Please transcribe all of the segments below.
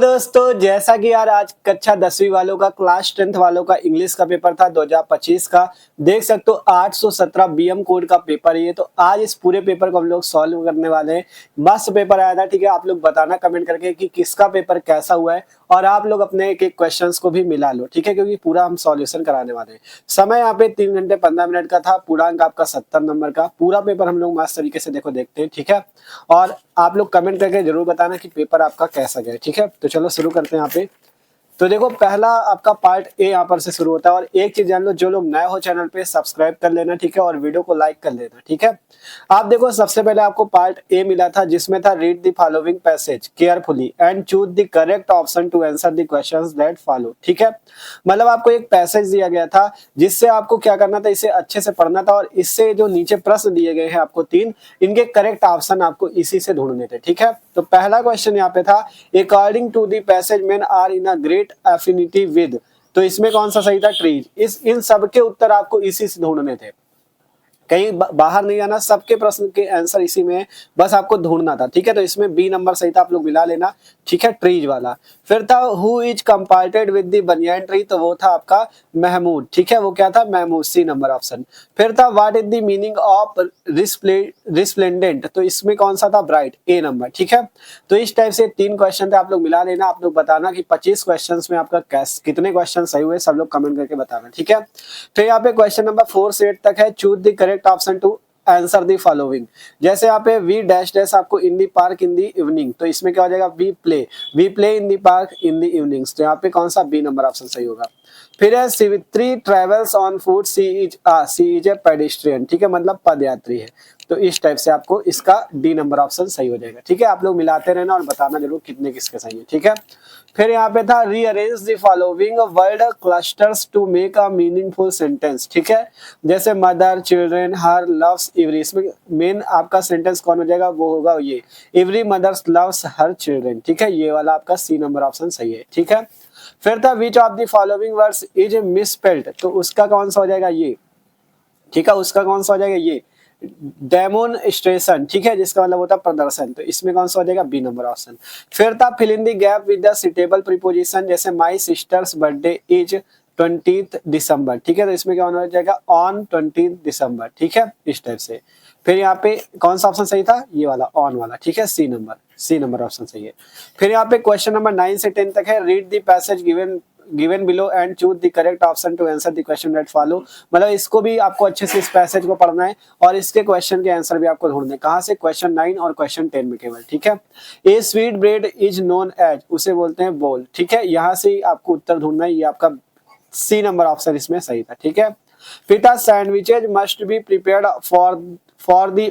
दोस्तों जैसा कि यार आज कक्षा 10वीं वालों का क्लास 10th वालों का इंग्लिश का पेपर था 2025 का। देख सकते हो 817 बीएम कोड का पेपर है ये। तो आज इस पूरे पेपर को हम लोग सॉल्व करने वाले हैं। मस्त पेपर आया था, ठीक है। आप लोग बताना कमेंट करके कि किसका पेपर कैसा हुआ है और आप लोग अपने एक एक क्वेश्चंस को भी मिला लो, ठीक है, क्योंकि पूरा हम सॉल्यूशन कराने वाले हैं। समय यहाँ पे 3 घंटे 15 मिनट का था। पूर्णांक आपका 70 नंबर का। पूरा पेपर हम लोग मस्त तरीके से देखते हैं, ठीक है। और आप लोग कमेंट करके जरूर बताना कि पेपर आपका कैसा गया, ठीक है। तो चलो शुरू करते हैं यहाँ पे। तो देखो पहला आपका पार्ट ए यहाँ पर से शुरू होता है। और एक चीज जान लो, जो लोग नए हो चैनल पे सब्सक्राइब कर लेना, ठीक है, और वीडियो को लाइक कर लेना, ठीक है। आप देखो सबसे पहले आपको पार्ट ए मिला था जिसमें था read the following passage carefully and choose the correct option to answer the questions that follow, ठीक है। मतलब आपको एक पैसेज दिया गया था जिससे आपको क्या करना था, इसे अच्छे से पढ़ना था और इससे जो नीचे प्रश्न दिए गए हैं आपको 3, इनके करेक्ट ऑप्शन आपको इसी से ढूंढने थे, ठीक है। तो पहला क्वेश्चन यहाँ पे था according to the passage men are in a great affinity with. तो इसमें कौन सा सही था? ट्रीज। इन सब के उत्तर आपको इसी से ढूंढने थे, कहीं बाहर नहीं जाना। सबके प्रश्न के आंसर इसी में है, बस आपको ढूंढना था, ठीक है। तो इसमें बी नंबर सही था, आप लोग मिला लेना, ठीक है, ट्रीज वाला। फिर था who is compared with the banyan tree, तो वो था आपका महमूद, ठीक है, वो क्या था? Mahmud, C number option. फिर था what is the meaning of resplendent, तो इसमें कौन सा था? ब्राइट, ए नंबर, ठीक है। तो इस टाइप से 3 क्वेश्चन थे, आप लोग मिला लेना। आप लोग बताना कि 25 क्वेश्चन में आपका कितने क्वेश्चन सही हुए, सब लोग कमेंट करके बताना, ठीक है। फिर यहाँ पे क्वेश्चन नंबर 4 से 8 तक है। Choose the correct option to answer the following. जैसे यहाँ पे वी डैश डैश आपको इन the park in the evening, तो इसमें क्या हो जाएगा? We play in the park in the evenings, तो यहाँ पे कौन सा? बी नंबर ऑप्शन सही होगा। फिर है Savitri travels on foot, she is a pedestrian, ठीक है, मतलब पदयात्री है। तो इस टाइप से आपको इसका डी नंबर ऑप्शन सही हो जाएगा, ठीक है। आप लोग मिलाते रहना और बताना जरूर कितने किसके सही है, ठीक है। फिर यहाँ पे था rearrange the following word clusters to make a meaningful sentence, ठीक है। जैसे mother, children, her, loves, every, इसमें मेन आपका सेंटेंस कौन हो जाएगा? वो होगा ये, every mothers loves her children, ठीक है। ये वाला आपका सी नंबर ऑप्शन सही है, ठीक है। फिर था which of the following words is misspelled, तो उसका कौन सा हो जाएगा? ये, ठीक है, उसका कौन सा हो जाएगा? ये डेमोन्स्ट्रेशन, ठीक है, जिसका मतलब होता है प्रदर्शन। तो इसमें कौन सा हो जाएगा? B number option. फिर था fill in the gap with the suitable preposition, जैसे my sister's birthday is 20th December, ठीक है। तो इसमें क्या होना जाएगा? ऑन 20th दिसंबर, ठीक है, इस टाइप से। फिर यहाँ पे कौन सा ऑप्शन सही था? ये वाला, ऑन वाला, ठीक है, सी नंबर ऑप्शन सही है। फिर यहाँ पे क्वेश्चन नंबर 9 से 10 तक है। Read the passage given below and choose the correct option to answer the question that follow. मतलब इसको भी आपको अच्छे से इस पैसेज को पढ़ना है और इसके क्वेश्चन के आंसर भी आपको ढूंढने। कहाँ से? क्वेश्चन 9 और क्वेश्चन 10 में केवल, ठीक है। A sweet bread is known as, उसे बोलते हैं बोल, ठीक है। यहाँ से आपको उत्तर ढूंढना है, ये आपका सी नंबर ऑप्शन इसमें सही था, ठीक है। फिर था sandwiches must be prepared for the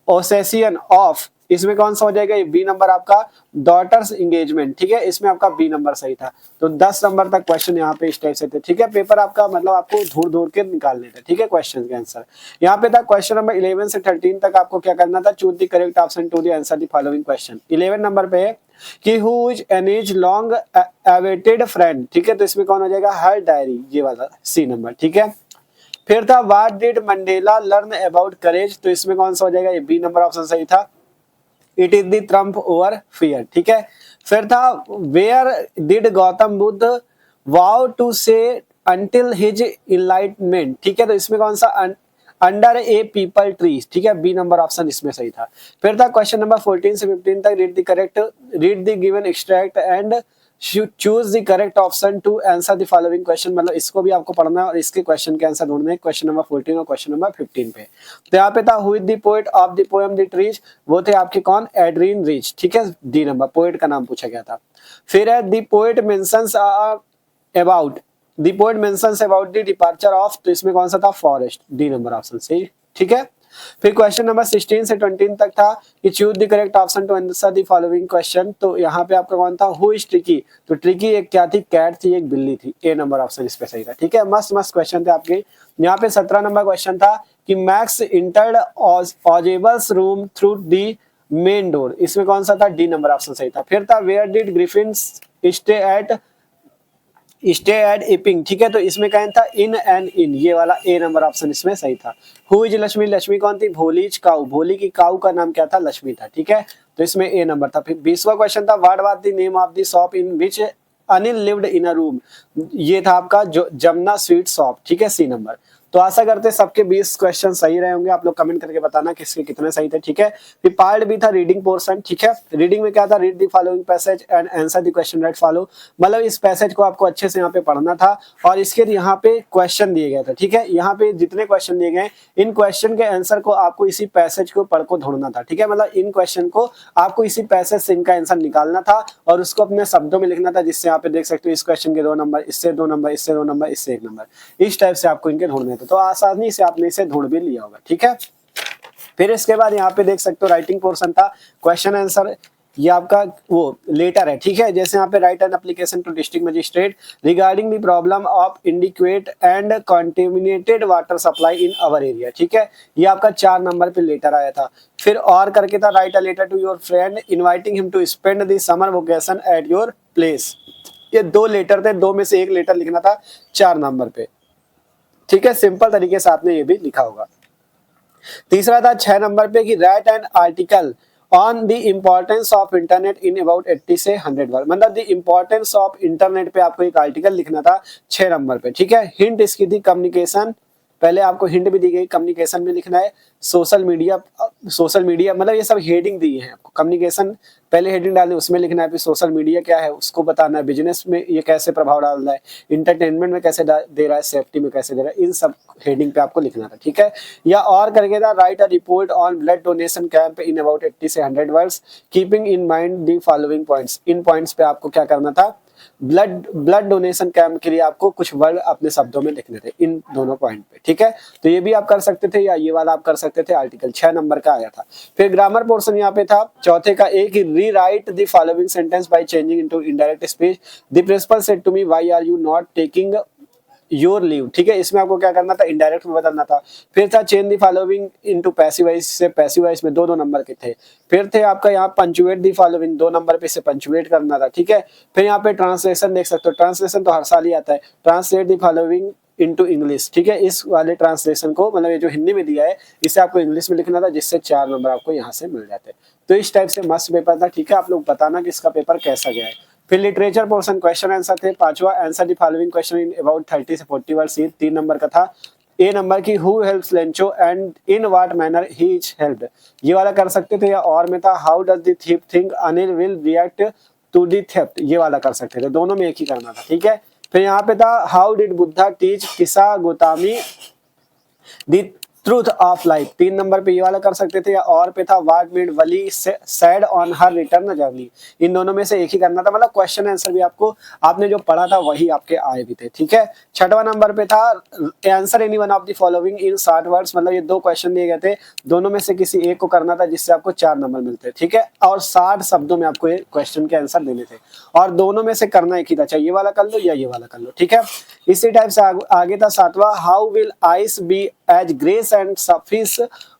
occasion of, इसमें कौन सा हो जाएगा? ये बी नंबर आपका डॉटर्स एंगेजमेंट, ठीक है, इसमें आपका बी नंबर सही था। तो 10 नंबर तक क्वेश्चन यहाँ पे इस टाइप से थे, ठीक है। पेपर आपका मतलब आपको ढूंढ के निकालने थे, ठीक है, क्वेश्चन के आंसर। यहाँ पे था क्वेश्चन नंबर 11 से 13 तक आपको क्या करना था? Choose the correct option to the answer the following question. 11 number पे है कि who is an is long awaited friend, ठीक है। तो इसमें कौन हो जाएगा? हर डायरी, ये वाला सी नंबर, ठीक है। फिर था what did Mandela learn about करेज, तो इसमें कौन सा हो जाएगा? ये बी नंबर ऑप्शन सही था। It is the trump over fear, ठीक है। फिर था where did Gautam Buddha vow to say until his enlightenment, ठीक है। तो इसमें कौन सा? अंडर ए पीपल ट्री, ठीक है, बी नंबर ऑप्शन इसमें सही था। फिर था क्वेश्चन नंबर 14 से 15 तक। Read the given extract and choose the correct option to answer the following question. मतलब इसको भी आपको पढ़ना है और इसके क्वेश्चन के आंसर ढूंढने हैं क्वेश्चन नंबर 14 और क्वेश्चन नंबर 15 पे। तो यहाँ पे था who is the poet of the poem the trees, वो थे आपके कौन? एड्रीन रिच, ठीक है, डी नंबर, पोएट का नाम पूछा गया था। फिर है the poet mentions about the departure of, तो इसमें कौन सा था? फॉरेस्ट, डी नंबर ऑप्शन सही, ठीक है। फिर क्वेश्चन नंबर 16 से 20 तक था कि choose the correct option to answer the following question. तो यहाँ पे आपका कौन था? हु इज ट्रिकी, तो ट्रिकी एक क्या थी? कैट थी, एक बिल्ली थी, ए नंबर ऑप्शन इस पे सही था, ठीक है। मस्त मस्त क्वेश्चन थे आपके। यहाँ पे 17 नंबर क्वेश्चन था कि Max entered Azebel's room through the main door, इसमें कौन सा था? डी नंबर ऑप्शन सही था। फिर था where did Griffin stay at Iping, ठीक है। तो इसमें क्या था? इन एंड इन, ये वाला ए नंबर ऑप्शन इसमें सही था। हु इज लक्ष्मी, लक्ष्मी कौन थी? भोली काऊ, भोली की काऊ का नाम क्या था? लक्ष्मी था, ठीक है। तो इसमें ए नंबर था। फिर 20वां क्वेश्चन था what was the name of the shop in which Anil lived in a room, ये था आपका जो जमुना स्वीट शॉप, ठीक है, सी नंबर। तो आशा करते हैं सबके 20 क्वेश्चन सही रहे होंगे, आप लोग कमेंट करके बताना किसके कितने सही थे, ठीक है। फिर पार्ट बी था रीडिंग पोर्शन, ठीक है। रीडिंग में क्या था, read the following passage and answer the question right follow, मतलब इस पैसेज को आपको अच्छे से यहाँ पे पढ़ना था और इसके यहाँ पे क्वेश्चन दिए गए थे, ठीक है। यहाँ पे जितने क्वेश्चन दिए गए इन क्वेश्चन के आंसर को आपको इसी पैसेज को पढ़ को ढूंढना था, ठीक है। मतलब इन क्वेश्चन को आपको इसी पैसेज से इनका आंसर निकालना था और उसको अपने शब्दों में लिखना था, जिससे यहाँ पे देख सकते हो इस क्वेश्चन के 2 नंबर, इससे 2 नंबर, इससे 2 नंबर, इससे 1 नंबर, इस टाइप से आपको इनके ढूंढने थे। तो आसानी से आपने इसे ढूंढ भी लिया होगा, ठीक है। फिर इसके बाद यहाँ पे देख सकते हो राइटिंग पोर्शन था, क्वेश्चन आंसर, ये आपका वो लेटर है, ठीक है। जैसे यहाँ पे write an application to district magistrate regarding the problem of inadequate and contaminated water supply in our area, ठीक है। ये आपका 4 नंबर पे लेटर आया था। फिर और करके था write a letter to your friend inviting him to spend the summer vacation at your place, ये 2 लेटर थे, 2 में से 1 लेटर लिखना था 4 नंबर पे, ठीक है। सिंपल तरीके से आपने ये भी लिखा होगा। तीसरा था 6 नंबर पे कि right an article on the importance of internet in about 80 से 100 वर्ड, मतलब द इम्पोर्टेंस ऑफ इंटरनेट पे आपको एक आर्टिकल लिखना था 6 नंबर पे, ठीक है। हिंट इसकी थी कम्युनिकेशन, पहले आपको हिंट भी दी गई, कम्युनिकेशन में लिखना है, सोशल मीडिया मतलब ये सब हेडिंग दी है आपको। कम्युनिकेशन पहले हेडिंग डालनी, उसमें लिखना है, फिर सोशल मीडिया क्या है उसको बताना है, बिजनेस में ये कैसे प्रभाव डाल रहा है, इंटरटेनमेंट में कैसे दे रहा है, सेफ्टी में कैसे दे रहा है, इन सब हेडिंग पे आपको लिखना था, ठीक है। या और करके था write a report on blood donation camp in about 80 से 100 words keeping in mind the following points, in points पे आपको क्या करना था, ब्लड डोनेशन कैंप के लिए आपको कुछ वर्ड अपने शब्दों में लिखने थे इन दोनों पॉइंट पे, ठीक है। तो ये भी आप कर सकते थे या ये वाला आप कर सकते थे, आर्टिकल 6 नंबर का आया था। फिर ग्रामर पोर्शन यहाँ पे था चौथे का, एक ही rewrite the following sentence by changing into indirect speech, the principal said to me why are you not taking your leave, ठीक है। इसमें आपको क्या करना था, इनडायरेक्ट में बदलना था। फिर था change the following into passive voice से पैसिव वॉइस में 2-2 नंबर के थे। फिर थे आपका यहाँ पंचुएट द फॉलोइंग, 2 नंबर पे से पंचुएट करना था, ठीक है। फिर यहाँ पे ट्रांसलेशन देख सकते हो, ट्रांसलेशन तो हर साल ही आता है, translate the following into English, ठीक है। इस वाले ट्रांसलेशन को मतलब ये जो हिंदी में दिया है इसे आपको इंग्लिश में लिखना था, जिससे 4 नंबर आपको यहाँ से मिल जाते। तो इस टाइप से मस्त पेपर था, ठीक है। आप लोग बताना कि इसका पेपर कैसा गया है। फिर लिटरेचर पोर्शन क्वेश्चन आंसर थे, 5वां answer the following question in about 30 से 40 वर्ड्स, 3 नंबर का था। ए नंबर की who helps Lencho and in what manner he is helped, ये वाला कर सकते थे। या और में था how does the thief think Anil will react to the theft, ये वाला कर सकते थे, दोनों में एक ही करना था, ठीक है। फिर यहाँ पे था हाउ डिड बुद्धा टीच किसा Gotami the truth of life, 3 number पे ये वाला कर सकते थे। या और पे था what made Valli sad on her return journey, इन दोनों में से एक ही करना था, मतलब क्वेश्चन आंसर भी आपको आपने जो पढ़ा था वही आपके आए भी थे, ठीक है। 6वां नंबर पे था answer any one of the following in 60 words, मतलब ये 2 क्वेश्चन दिए गए थे, दोनों में से किसी एक को करना था, जिससे आपको 4 नंबर मिलते, ठीक है। और 60 शब्दों में आपको ये क्वेश्चन के आंसर देने थे और दोनों में से करना एक ही था, चाहे ये वाला कर लो या ये वाला कर लो, ठीक है। इसी टाइप से आगे था 7वां how will ice be as grace and suffice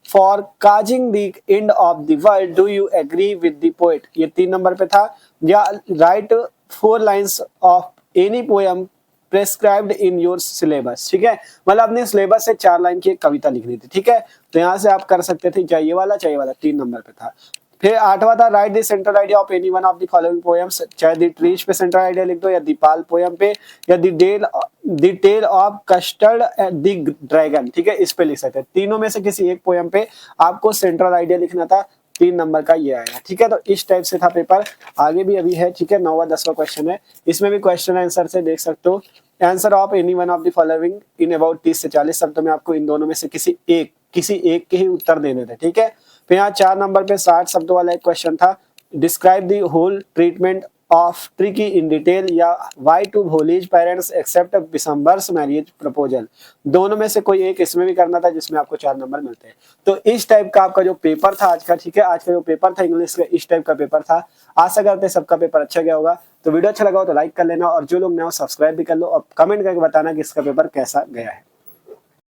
for causing the end of the world, do you agree with the poet, ये 3 नंबर पे था। या write 4 lines of any poem prescribed in your syllabus, ठीक है। मतलब अपने syllabus से 4 line की एक कविता लिखनी थी, ठीक है। तो यहाँ से आप कर सकते थे चाहे ये वाला 3 नंबर पे था। फिर 8वां था write the central idea of any one of the following poems, चाहे द ट्रीज पे सेंट्रल आइडिया लिख दो या दीपाल पोएम पे या the tale of custard the dragon, ठीक है, इस पे लिख सकते हैं। तीनों में से किसी एक पोएम पे आपको सेंट्रल आइडिया लिखना था, 3 नंबर का ये आया, ठीक है। तो इस टाइप से था पेपर, आगे भी अभी है, ठीक है। 9वां 10वां क्वेश्चन है, इसमें भी क्वेश्चन आंसर से देख सकते हो answer of any one of the following in about 30 से 40 शब्दों में आपको इन दोनों में से किसी एक के ही उत्तर देने थे, ठीक है। फिर यहाँ 4 नंबर पे 60 शब्दों वाला एक क्वेश्चन था describe the whole treatment of Tricki in detail या why do Bholi's parents accept Bishamber's marriage proposal, दोनों में से कोई एक इसमें भी करना था, जिसमें आपको 4 नंबर मिलते हैं। तो इस टाइप का आपका जो पेपर था आज का, ठीक है, आज का जो पेपर था इंग्लिश का इस टाइप का पेपर था। आशा करते हैं सबका पेपर अच्छा गया होगा। तो वीडियो अच्छा लगा हो तो लाइक कर लेना और जो लोग नए हो सब्सक्राइब भी कर लो और कमेंट करके बताना कि इसका पेपर कैसा गया है।